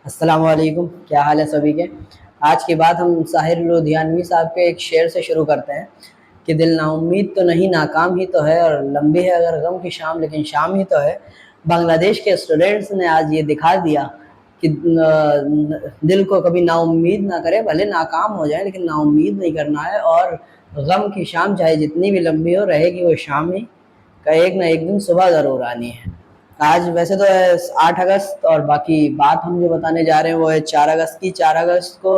अस्सलाम वालेकुम, क्या हाल है सभी के। आज की बात हम साहिर लुधियानवी साहब के एक शेर से शुरू करते हैं कि दिल नाउम्मीद तो नहीं नाकाम ही तो है, और लंबी है अगर गम की शाम लेकिन शाम ही तो है। बांग्लादेश के स्टूडेंट्स ने आज ये दिखा दिया कि दिल को कभी नाउम्मीद ना करे, भले नाकाम हो जाए लेकिन नाउम्मीद नहीं करना है। और गम की शाम चाहे जितनी भी लंबी हो, रहेगी वो शाम ही का एक ना एक दिन सुबह ज़रूर आनी है। आज वैसे तो है 8 अगस्त, और बाकी बात हम जो बताने जा रहे हैं वो है 4 अगस्त की। 4 अगस्त को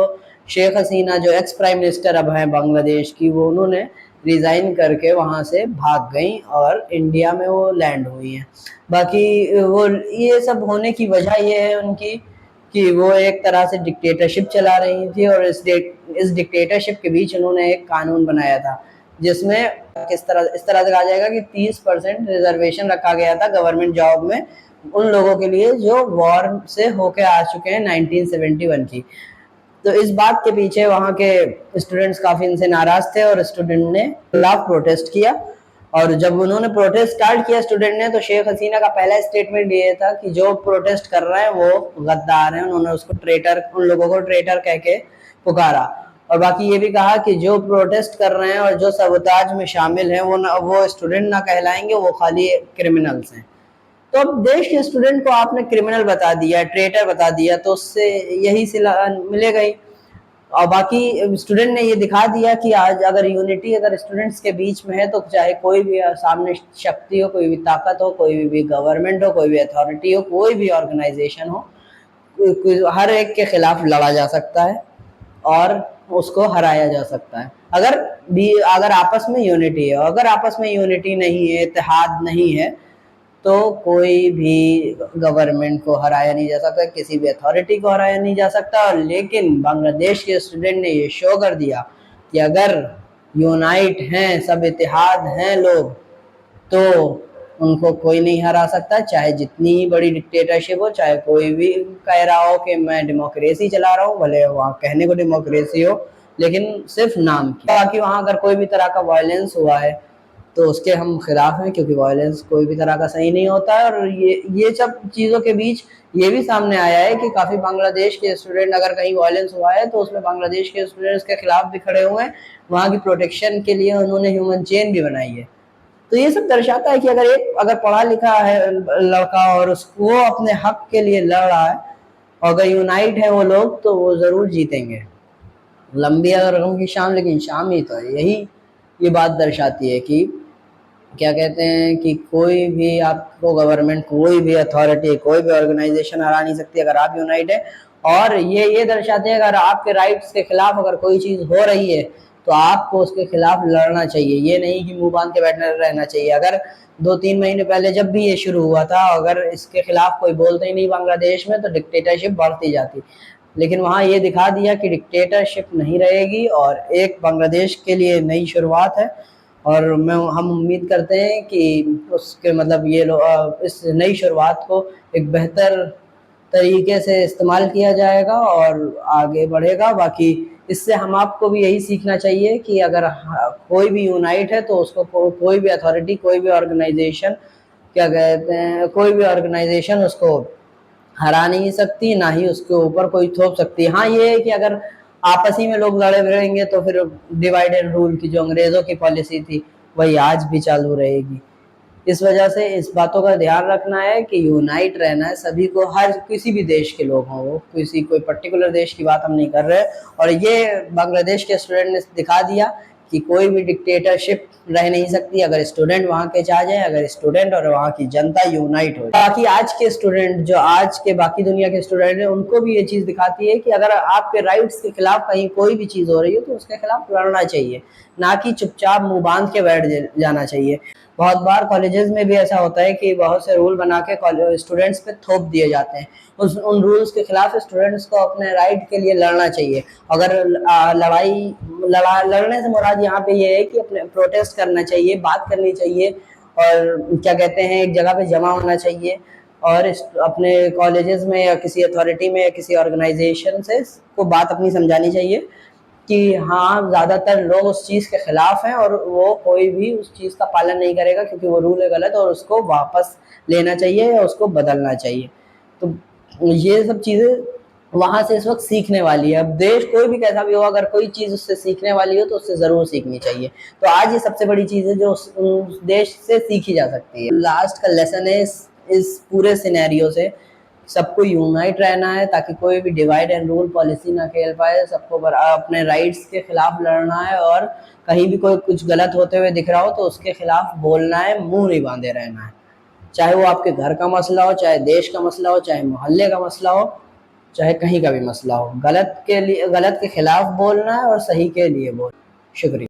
शेख हसीना जो एक्स प्राइम मिनिस्टर अब हैं बांग्लादेश की, वो उन्होंने रिज़ाइन करके वहाँ से भाग गई और इंडिया में वो लैंड हुई हैं। बाकी वो ये सब होने की वजह ये है उनकी कि वो एक तरह से डिक्टेटरशिप चला रही थी, और इस डिक्टेटरशिप के बीच उन्होंने एक कानून बनाया था जिसमें इस तरह से कहा जाएगा कि 30% रिजर्वेशन रखा गया था गवर्नमेंट जॉब में उन लोगों के लिए जो वॉर से होके आ चुके हैं 1971 की। तो इस बात के पीछे वहाँ के स्टूडेंट्स काफ़ी इनसे नाराज़ थे और स्टूडेंट ने खिलाफ प्रोटेस्ट किया। और जब उन्होंने प्रोटेस्ट स्टार्ट किया स्टूडेंट ने, तो शेख हसीना का पहला स्टेटमेंट ये था कि जो प्रोटेस्ट कर रहे हैं वो गद्दार हैं। उन्होंने उसको ट्रेटर, उन लोगों को ट्रेटर कह के पुकारा। और बाकी ये भी कहा कि जो प्रोटेस्ट कर रहे हैं और जो सबोताज में शामिल हैं वो स्टूडेंट ना कहलाएंगे, वो खाली क्रिमिनल्स हैं। तो अब देश के स्टूडेंट को आपने क्रिमिनल बता दिया, ट्रेटर बता दिया, तो उससे यही सिला मिलेगा ही। और बाकी स्टूडेंट ने ये दिखा दिया कि आज अगर यूनिटी अगर स्टूडेंट्स के बीच में है, तो चाहे कोई भी सामने शक्ति हो, कोई भी ताकत हो, कोई भी गवर्नमेंट हो, कोई भी अथॉरिटी हो, कोई भी ऑर्गेनाइजेशन हो, हर एक के खिलाफ लड़ा जा सकता है और उसको हराया जा सकता है अगर आपस में यूनिटी है। अगर आपस में यूनिटी नहीं है, इत्तेहाद नहीं है, तो कोई भी गवर्नमेंट को हराया नहीं जा सकता, किसी भी अथॉरिटी को हराया नहीं जा सकता। और लेकिन बांग्लादेश के स्टूडेंट ने ये शो कर दिया कि अगर यूनाइट हैं, सब इत्तेहाद हैं लोग, तो उनको कोई नहीं हरा सकता, चाहे जितनी बड़ी डिक्टेटरशिप हो, चाहे कोई भी कह रहा हो कि मैं डेमोक्रेसी चला रहा हूँ, भले वहाँ कहने को डेमोक्रेसी हो लेकिन सिर्फ नाम की। बाकी वहाँ अगर कोई भी तरह का वायलेंस हुआ है तो उसके हम खिलाफ हैं, क्योंकि वायलेंस कोई भी तरह का सही नहीं होता है। और ये सब चीज़ों के बीच ये भी सामने आया है कि काफ़ी बांग्लादेश के स्टूडेंट, अगर कहीं वायलेंस हुआ है तो उसमें बांग्लादेश के स्टूडेंट्स के खिलाफ भी खड़े हुए हैं। वहाँ की प्रोटेक्शन के लिए उन्होंने ह्यूमन चेन भी बनाई है। तो ये सब दर्शाता है कि अगर पढ़ा लिखा है लड़का और वो अपने हक के लिए लड़ रहा है, और अगर यूनाइट है वो लोग, तो वो ज़रूर जीतेंगे। लंबी अगर गम की शाम लेकिन शाम ही तो है, यही ये बात दर्शाती है कि क्या कहते हैं कि कोई भी आपको गवर्नमेंट, कोई भी अथॉरिटी, कोई भी ऑर्गेनाइजेशन हरा नहीं सकती अगर आप यूनाइट है। और ये दर्शाते हैं अगर आपके राइट्स के खिलाफ अगर कोई चीज़ हो रही है तो आपको उसके खिलाफ लड़ना चाहिए, ये नहीं कि मुंह बांध के बैठना रहना चाहिए। अगर 2-3 महीने पहले जब भी ये शुरू हुआ था, अगर इसके खिलाफ कोई बोलते ही नहीं बांग्लादेश में, तो डिक्टेटरशिप बढ़ती जाती। लेकिन वहाँ ये दिखा दिया कि डिक्टेटरशिप नहीं रहेगी और एक बांग्लादेश के लिए नई शुरुआत है। और हम उम्मीद करते हैं कि उसके मतलब इस नई शुरुआत को एक बेहतर तरीके से इस्तेमाल किया जाएगा और आगे बढ़ेगा। बाकी इससे हम आपको भी यही सीखना चाहिए कि अगर कोई भी यूनाइट है तो उसको कोई भी अथॉरिटी, कोई भी ऑर्गेनाइजेशन, क्या कहते हैं, कोई भी ऑर्गेनाइजेशन उसको हरा नहीं सकती, ना ही उसके ऊपर कोई थोप सकती है। हाँ, ये है कि अगर आपस ही में लोग लड़े रहेंगे तो फिर डिवाइड एंड रूल की जो अंग्रेज़ों की पॉलिसी थी वही आज भी चालू रहेगी। इस वजह से इस बातों का ध्यान रखना है कि यूनाइट रहना है सभी को, हर किसी भी देश के लोग हों, वो किसी कोई पर्टिकुलर देश की बात हम नहीं कर रहे। और ये बांग्लादेश के स्टूडेंट ने दिखा दिया कि कोई भी डिक्टेटरशिप रह नहीं सकती अगर स्टूडेंट वहाँ के चाह जाए, अगर स्टूडेंट और वहाँ की जनता यूनाइट हो। बाकी आज के स्टूडेंट, जो आज के बाकी दुनिया के स्टूडेंट हैं, उनको भी ये चीज़ दिखाती है कि अगर आपके राइट्स के खिलाफ कहीं कोई भी चीज़ हो रही हो तो उसके खिलाफ लड़ना चाहिए, ना कि चुपचाप मुंह बांध के बैठ जाना चाहिए। बहुत बार कॉलेजेस में भी ऐसा होता है कि बहुत से रूल बना के स्टूडेंट्स पे थोप दिए जाते हैं। उन रूल्स के खिलाफ स्टूडेंट्स को अपने राइट के लिए लड़ना चाहिए। अगर लड़ने से मुराद यहाँ पे ये है कि अपने प्रोटेस्ट करना चाहिए, बात करनी चाहिए, और क्या कहते हैं, एक जगह पे जमा होना चाहिए और अपने कॉलेजेस में या किसी अथॉरिटी में या किसी ऑर्गेनाइजेशन से को बात अपनी समझानी चाहिए कि हाँ, ज़्यादातर लोग उस चीज़ के खिलाफ हैं और वो कोई भी उस चीज़ का पालन नहीं करेगा क्योंकि वो रूल है गलत, और उसको वापस लेना चाहिए या उसको बदलना चाहिए। तो ये सब चीज़ें वहां से इस वक्त सीखने वाली है। अब देश कोई भी कैसा भी हो, अगर कोई चीज उससे सीखने वाली हो तो उससे जरूर सीखनी चाहिए। तो आज ये सबसे बड़ी चीज है जो उस देश से सीखी जा सकती है। लास्ट का लेसन है इस पूरे सिनेरियो से, सबको यूनाइट रहना है ताकि कोई भी डिवाइड एंड रूल पॉलिसी ना खेल पाए। सबको अपने राइट्स के खिलाफ लड़ना है, और कहीं भी कोई कुछ गलत होते हुए दिख रहा हो तो उसके खिलाफ बोलना है, मुंह नहीं बांधे रहना है। चाहे वो आपके घर का मसला हो, चाहे देश का मसला हो, चाहे मोहल्ले का मसला हो, चाहे कहीं का भी मसला हो, गलत के खिलाफ बोलना है और सही के लिए बोलना। शुक्रिया।